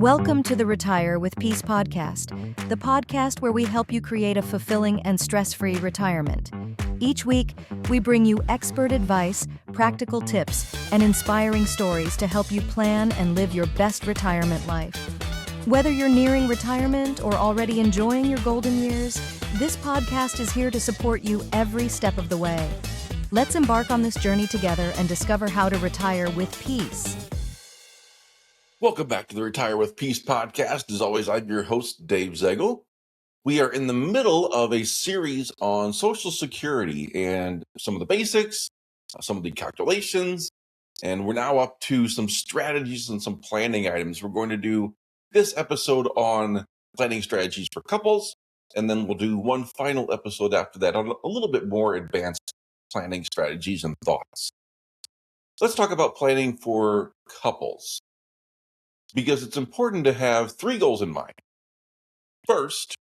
Welcome to the Retire with Peace podcast, the podcast where we help you create a fulfilling and stress-free retirement. Each week, we bring you expert advice, practical tips, and inspiring stories to help you plan and live your best retirement life. Whether you're nearing retirement or already enjoying your golden years, this podcast is here to support you every step of the way. Let's embark on this journey together and discover how to retire with peace. Welcome back to the Retire with Peace podcast. As always, I'm your host, Dave Zaegel. We are in the middle of a series on Social Security and some of the basics, some of the calculations, and we're now up to some strategies and some planning items. We're going to do this episode on planning strategies for couples, and then we'll do one final episode after that on a little bit more advanced planning strategies and thoughts. Let's talk about planning for couples, because it's important to have three goals in mind. First,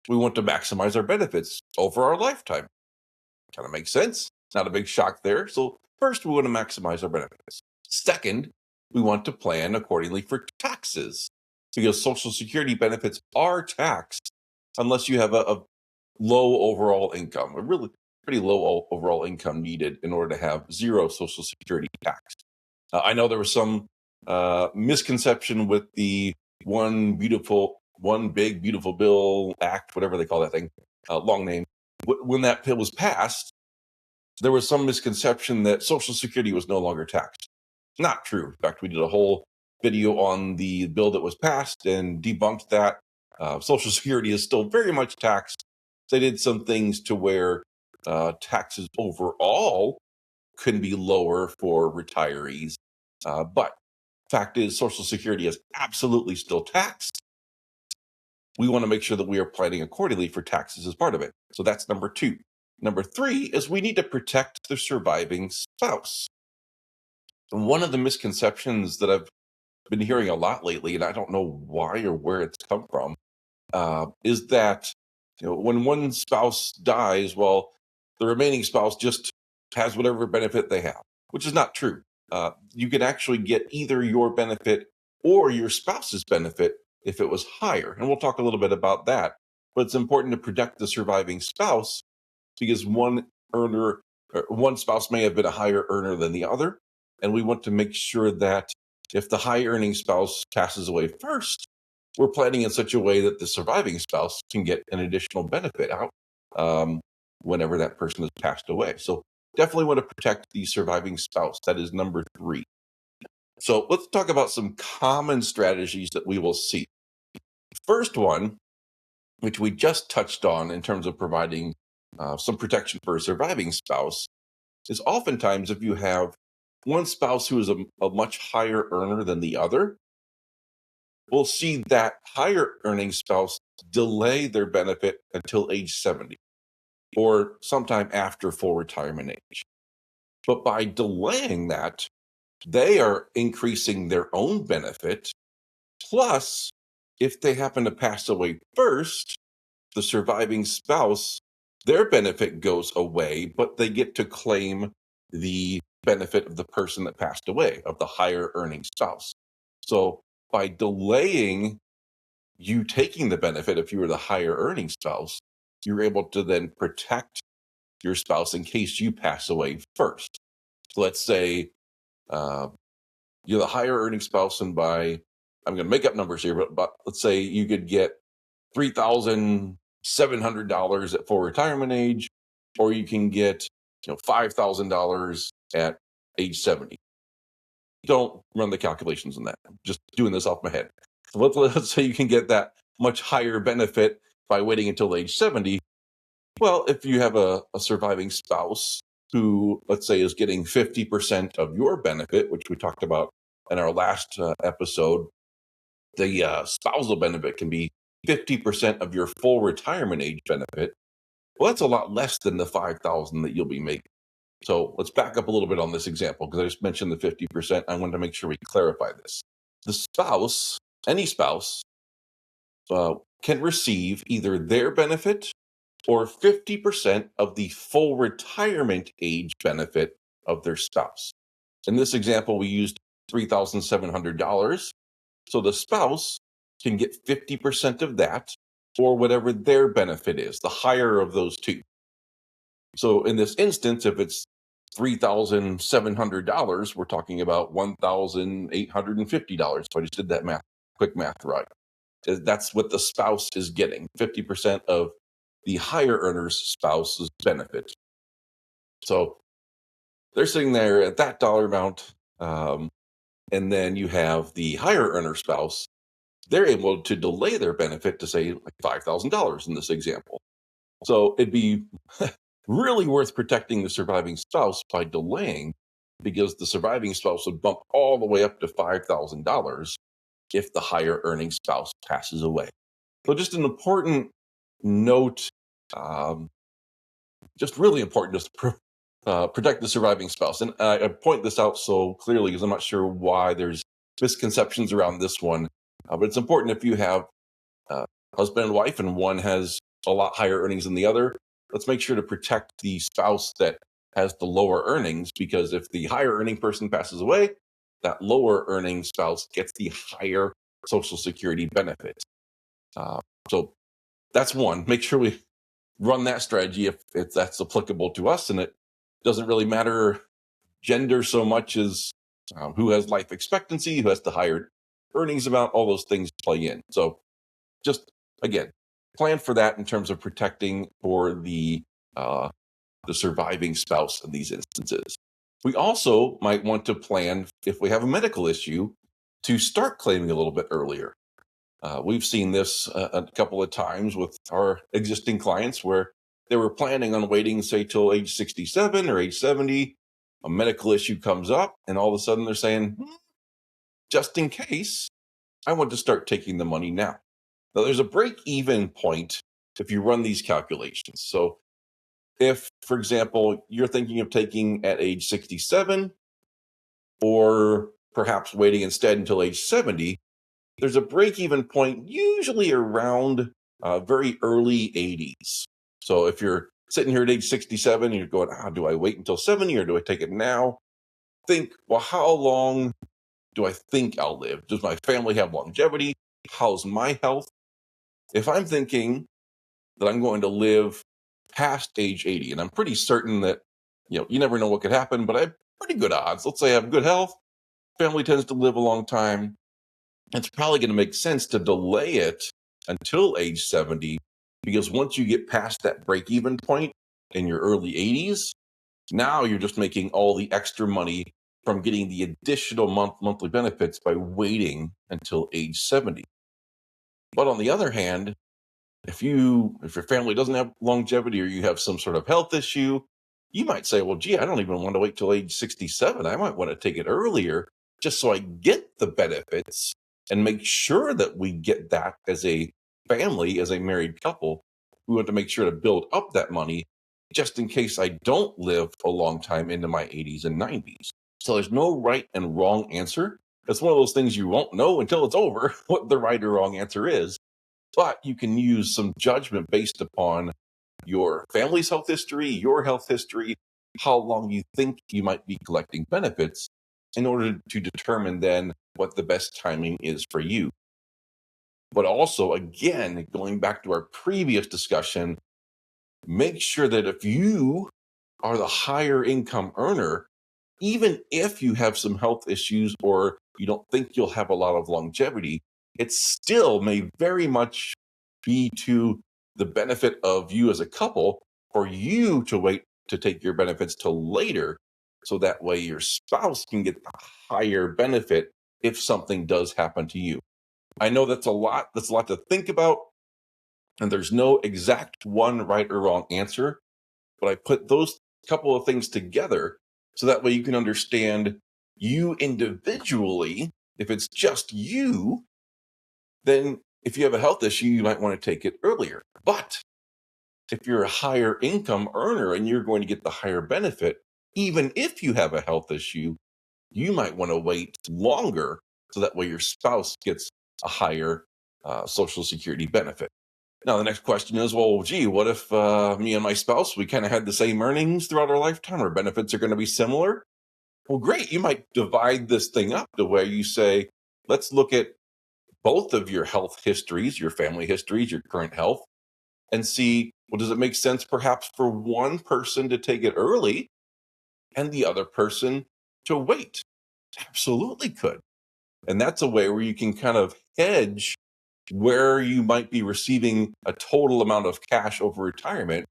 we want to maximize our benefits over our lifetime. Kind of makes sense. Not a big shock there. So first, we want to maximize our benefits. Second, we want to plan accordingly for taxes, because Social Security benefits are taxed unless you have a low overall income, a really pretty low overall income needed in order to have zero Social Security tax. I know there was some misconception with the One Big Beautiful Bill Act, whatever they call that thing, long name. When that bill was passed, there was some misconception that Social Security was no longer taxed. Not true. In fact, we did a whole video on the bill that was passed and debunked that. Social Security is still very much taxed. They did some things to where taxes overall can be lower for retirees, but fact is, Social Security is absolutely still taxed. We want to make sure that we are planning accordingly for taxes as part of it. So that's number two. Number three is we need to protect the surviving spouse. And one of the misconceptions that I've been hearing a lot lately, and I don't know why or where it's come from, is that when one spouse dies, well, the remaining spouse just has whatever benefit they have, which is not true. You can actually get either your benefit or your spouse's benefit if it was higher. And we'll talk a little bit about that. But it's important to protect the surviving spouse because one spouse may have been a higher earner than the other. And we want to make sure that if the high earning spouse passes away first, we're planning in such a way that the surviving spouse can get an additional benefit out whenever that person has passed away. So definitely want to protect the surviving spouse. That is number three. So let's talk about some common strategies that we will see. First one, which we just touched on in terms of providing some protection for a surviving spouse, is oftentimes if you have one spouse who is a much higher earner than the other, we'll see that higher earning spouse delay their benefit until age 70. Or sometime after full retirement age. But by delaying that, they are increasing their own benefit. Plus, if they happen to pass away first, the surviving spouse, their benefit goes away, but they get to claim the benefit of the person that passed away, of the higher earning spouse. So by delaying you taking the benefit, if you were the higher earning spouse, you're able to then protect your spouse in case you pass away first. So let's say you're the higher earning spouse, and I'm going to make up numbers here, but let's say you could get $3,700 at full retirement age, or you can get $5,000 at age 70. Don't run the calculations on that. I'm just doing this off my head. So let's say you can get that much higher benefit by waiting until age 70. Well, if you have a surviving spouse who, let's say, is getting 50% of your benefit, which we talked about in our last episode, the spousal benefit can be 50% of your full retirement age benefit. Well, that's a lot less than the $5,000 that you'll be making. So let's back up a little bit on this example because I just mentioned the 50%. I wanted to make sure we clarify this. The spouse, any spouse, can receive either their benefit or 50% of the full retirement age benefit of their spouse. In this example, we used $3,700. So the spouse can get 50% of that, or whatever their benefit is, the higher of those two. So in this instance, if it's $3,700, we're talking about $1,850. So I just did that quick math right. That's what the spouse is getting, 50% of the higher earner's spouse's benefit. So they're sitting there at that dollar amount. And then you have the higher earner spouse. They're able to delay their benefit to say like $5,000 in this example. So it'd be really worth protecting the surviving spouse by delaying, because the surviving spouse would bump all the way up to $5,000 if the higher earning spouse passes away. So just an important note, just really important, just protect the surviving spouse. And I point this out so clearly because I'm not sure why there's misconceptions around this one. But it's important if you have husband and wife and one has a lot higher earnings than the other, let's make sure to protect the spouse that has the lower earnings, because if the higher earning person passes away, that lower earning spouse gets the higher Social Security benefit. So that's one. Make sure we run that strategy if that's applicable to us, and it doesn't really matter gender so much as who has life expectancy, who has the higher earnings amount, all those things play in. So just, again, plan for that in terms of protecting for the surviving spouse in these instances. We also might want to plan, if we have a medical issue, to start claiming a little bit earlier. We've seen this a couple of times with our existing clients where they were planning on waiting, say, till age 67 or age 70. A medical issue comes up, and all of a sudden they're saying, just in case, I want to start taking the money now. Now, there's a break-even point if you run these calculations. So if, for example, you're thinking of taking at age 67, or perhaps waiting instead until age 70, there's a break-even point usually around very early 80s. So if you're sitting here at age 67 and you're going, do I wait until 70 or do I take it now? Think, well, how long do I think I'll live? Does my family have longevity? How's my health? If I'm thinking that I'm going to live past age 80, and I'm pretty certain that, you never know what could happen, but I have pretty good odds. Let's say I have good health, family tends to live a long time. It's probably going to make sense to delay it until age 70, because once you get past that break-even point in your early 80s, now you're just making all the extra money from getting the additional monthly benefits by waiting until age 70. But on the other hand, if your family doesn't have longevity or you have some sort of health issue, you might say, well, gee, I don't even want to wait till age 67. I might want to take it earlier just so I get the benefits and make sure that we get that as a family, as a married couple. We want to make sure to build up that money just in case I don't live a long time into my 80s and 90s. So there's no right and wrong answer. It's one of those things you won't know until it's over what the right or wrong answer is. But you can use some judgment based upon your family's health history, your health history, how long you think you might be collecting benefits, in order to determine then what the best timing is for you. But also, again, going back to our previous discussion, make sure that if you are the higher income earner, even if you have some health issues or you don't think you'll have a lot of longevity, it still may very much be to the benefit of you as a couple for you to wait to take your benefits till later, so that way your spouse can get the higher benefit if something does happen to you. I know that's a lot to think about, and there's no exact one right or wrong answer, but I put those couple of things together so that way you can understand you individually. If it's just you, then if you have a health issue, you might want to take it earlier. But if you're a higher income earner and you're going to get the higher benefit, even if you have a health issue, you might want to wait longer so that way your spouse gets a higher Social Security benefit. Now, the next question is, well, gee, what if me and my spouse, we kind of had the same earnings throughout our lifetime? Our benefits are going to be similar? Well, great. You might divide this thing up to where you say, let's look at both of your health histories, your family histories, your current health, and see, well, does it make sense perhaps for one person to take it early and the other person to wait? Absolutely could. And that's a way where you can kind of hedge where you might be receiving a total amount of cash over retirement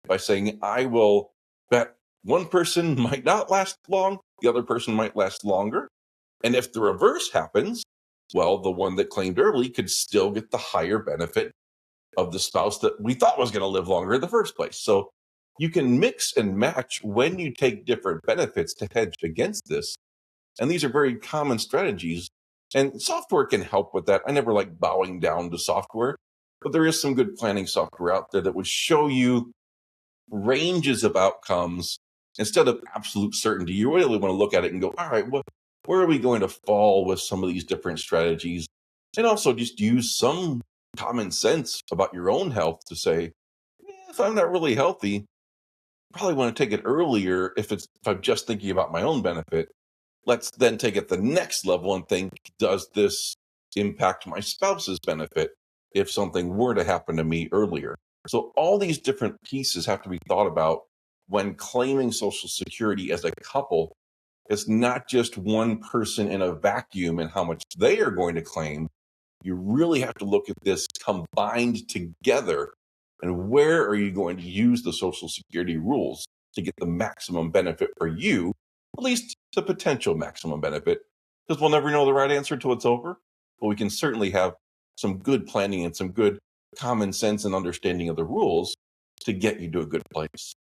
by saying, I will bet one person might not last long, the other person might last longer. And if the reverse happens, well, the one that claimed early could still get the higher benefit of the spouse that we thought was going to live longer in the first place. So you can mix and match when you take different benefits to hedge against this. And these are very common strategies. And software can help with that. I never like bowing down to software, but there is some good planning software out there that would show you ranges of outcomes instead of absolute certainty. You really want to look at it and go, all right, where are we going to fall with some of these different strategies? And also just use some common sense about your own health to say, if I'm not really healthy, probably want to take it earlier if I'm just thinking about my own benefit. Let's then take it the next level and think, does this impact my spouse's benefit if something were to happen to me earlier? So all these different pieces have to be thought about when claiming Social Security as a couple. It's not just one person in a vacuum and how much they are going to claim. You really have to look at this combined together. And where are you going to use the Social Security rules to get the maximum benefit for you, at least the potential maximum benefit? Because we'll never know the right answer until it's over. But we can certainly have some good planning and some good common sense and understanding of the rules to get you to a good place.